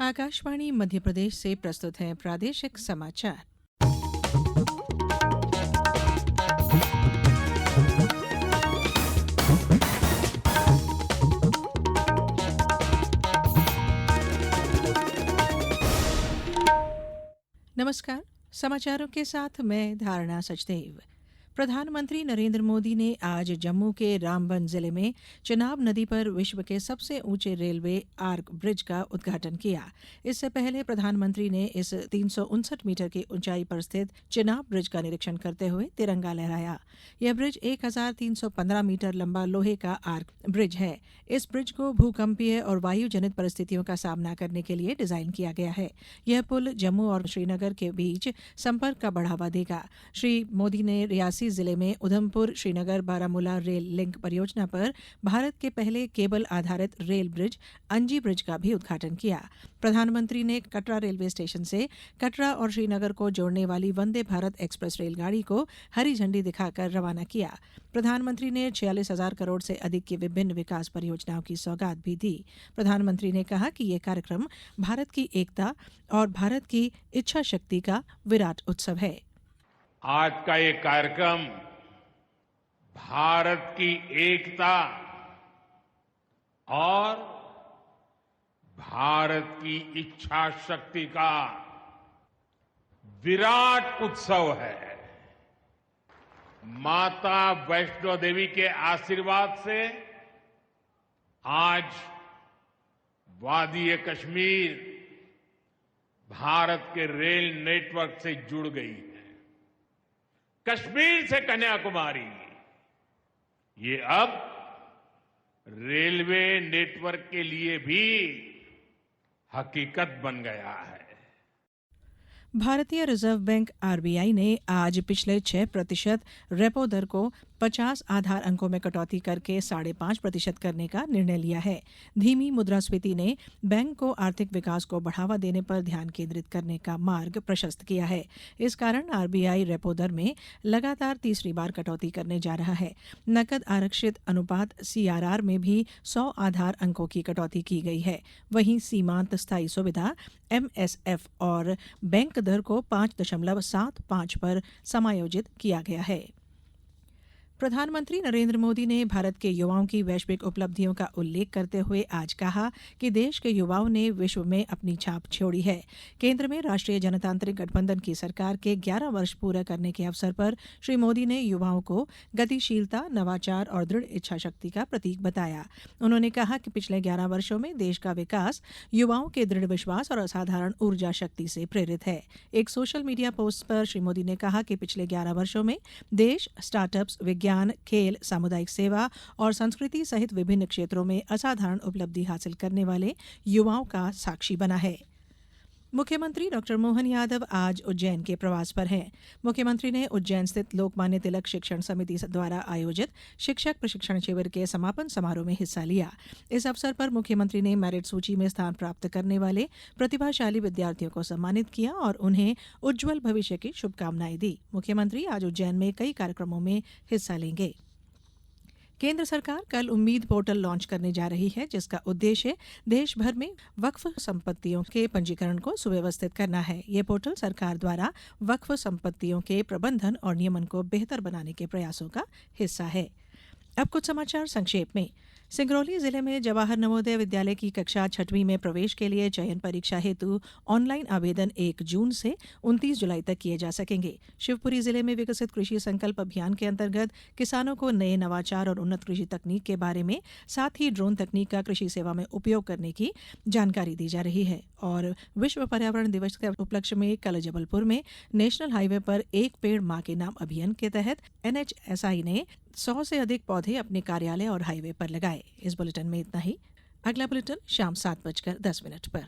आकाशवाणी मध्य प्रदेश से प्रस्तुत है प्रादेशिक समाचार। नमस्कार। समाचारों के साथ मैं धारणा सचदेव। प्रधानमंत्री नरेंद्र मोदी ने आज जम्मू के रामबन जिले में चिनाब नदी पर विश्व के सबसे ऊंचे रेलवे आर्क ब्रिज का उद्घाटन किया। इससे पहले प्रधानमंत्री ने इस 359 मीटर की ऊंचाई पर स्थित चिनाब ब्रिज का निरीक्षण करते हुए तिरंगा लहराया। यह ब्रिज 1315 मीटर लंबा लोहे का आर्क ब्रिज है। इस ब्रिज को भूकंपीय और वायु जनित परिस्थितियों का सामना करने के लिए डिजाइन किया गया है। यह पुल जम्मू और श्रीनगर के बीच संपर्क का बढ़ावा देगा। श्री मोदी ने रियासी जिले में उधमपुर श्रीनगर बारामूला रेल लिंक परियोजना पर भारत के पहले केबल आधारित रेल ब्रिज अंजी ब्रिज का भी उद्घाटन किया। प्रधानमंत्री ने कटरा रेलवे स्टेशन से कटरा और श्रीनगर को जोड़ने वाली वंदे भारत एक्सप्रेस रेलगाड़ी को हरी झंडी दिखाकर रवाना किया। प्रधानमंत्री ने 46,000 करोड़ से अधिक की विभिन्न विकास परियोजनाओं की सौगात भी दी। प्रधानमंत्री ने कहा कि यह कार्यक्रम भारत की एकता और भारत की इच्छा शक्ति का विराट उत्सव है। आज का ये कार्यक्रम भारत की एकता और भारत की इच्छा शक्ति का विराट उत्सव है। माता वैष्णो देवी के आशीर्वाद से आज वादी कश्मीर भारत के रेल नेटवर्क से जुड़ गई है। कश्मीर से कन्याकुमारी ये अब रेलवे नेटवर्क के लिए भी हकीकत बन गया है। भारतीय रिजर्व बैंक आरबीआई ने आज पिछले 6% रेपो दर को 50 आधार अंकों में कटौती करके 5.5% करने का निर्णय लिया है। धीमी मुद्रास्फीति ने बैंक को आर्थिक विकास को बढ़ावा देने पर ध्यान केंद्रित करने का मार्ग प्रशस्त किया है। इस कारण आरबीआई रेपो दर में लगातार तीसरी बार कटौती करने जा रहा है। नकद आरक्षित अनुपात सीआरआर में भी 100 आधार अंकों की कटौती की गई है। वहीं सीमांत स्थायी सुविधा एमएसएफ और बैंक दर को 5.75 पर समायोजित किया गया है। प्रधानमंत्री नरेंद्र मोदी ने भारत के युवाओं की वैश्विक उपलब्धियों का उल्लेख करते हुए आज कहा कि देश के युवाओं ने विश्व में अपनी छाप छोड़ी है। केंद्र में राष्ट्रीय जनतांत्रिक गठबंधन की सरकार के 11 वर्ष पूरा करने के अवसर पर श्री मोदी ने युवाओं को गतिशीलता, नवाचार और दृढ़ इच्छा शक्ति का प्रतीक बताया। उन्होंने कहा कि पिछले 11 वर्षों में देश का विकास युवाओं के दृढ़ विश्वास और असाधारण ऊर्जा शक्ति से प्रेरित है। एक सोशल मीडिया पोस्ट पर श्री मोदी ने कहा कि पिछले 11 वर्षों में देश स्टार्टअप्स, विज्ञान, खेल, सामुदायिक सेवा और संस्कृति सहित विभिन्न क्षेत्रों में असाधारण उपलब्धि हासिल करने वाले युवाओं का साक्षी बना है। मुख्यमंत्री डॉक्टर मोहन यादव आज उज्जैन के प्रवास पर हैं। मुख्यमंत्री ने उज्जैन स्थित लोकमान्य तिलक शिक्षण समिति द्वारा आयोजित शिक्षक प्रशिक्षण शिविर के समापन समारोह में हिस्सा लिया। इस अवसर पर मुख्यमंत्री ने मेरिट सूची में स्थान प्राप्त करने वाले प्रतिभाशाली विद्यार्थियों को सम्मानित किया और उन्हें उज्जवल भविष्य की शुभकामनाएं दी। मुख्यमंत्री आज उज्जैन में कई कार्यक्रमों में हिस्सा लेंगे। केंद्र सरकार कल उम्मीद पोर्टल लॉन्च करने जा रही है, जिसका उद्देश्य देश भर में वक्फ संपत्तियों के पंजीकरण को सुव्यवस्थित करना है। यह पोर्टल सरकार द्वारा वक्फ संपत्तियों के प्रबंधन और नियमन को बेहतर बनाने के प्रयासों का हिस्सा है। अब कुछ समाचार संक्षेप में। सिंगरौली जिले में जवाहर नवोदय विद्यालय की कक्षा 6वीं में प्रवेश के लिए चयन परीक्षा हेतु ऑनलाइन आवेदन 1 जून से 29 जुलाई तक किए जा सकेंगे। शिवपुरी जिले में विकसित कृषि संकल्प अभियान के अंतर्गत किसानों को नए नवाचार और उन्नत कृषि तकनीक के बारे में, साथ ही ड्रोन तकनीक का कृषि सेवा में उपयोग करने की जानकारी दी जा रही है। और विश्व पर्यावरण दिवस के उपलक्ष्य में कल जबलपुर में नेशनल हाईवे पर एक पेड़ मां के नाम अभियान के तहत एनएचएसआई ने 100 से अधिक पौधे अपने कार्यालय और हाईवे पर लगाए। इस बुलेटिन में इतना ही। अगला बुलेटिन शाम 7:10 पर।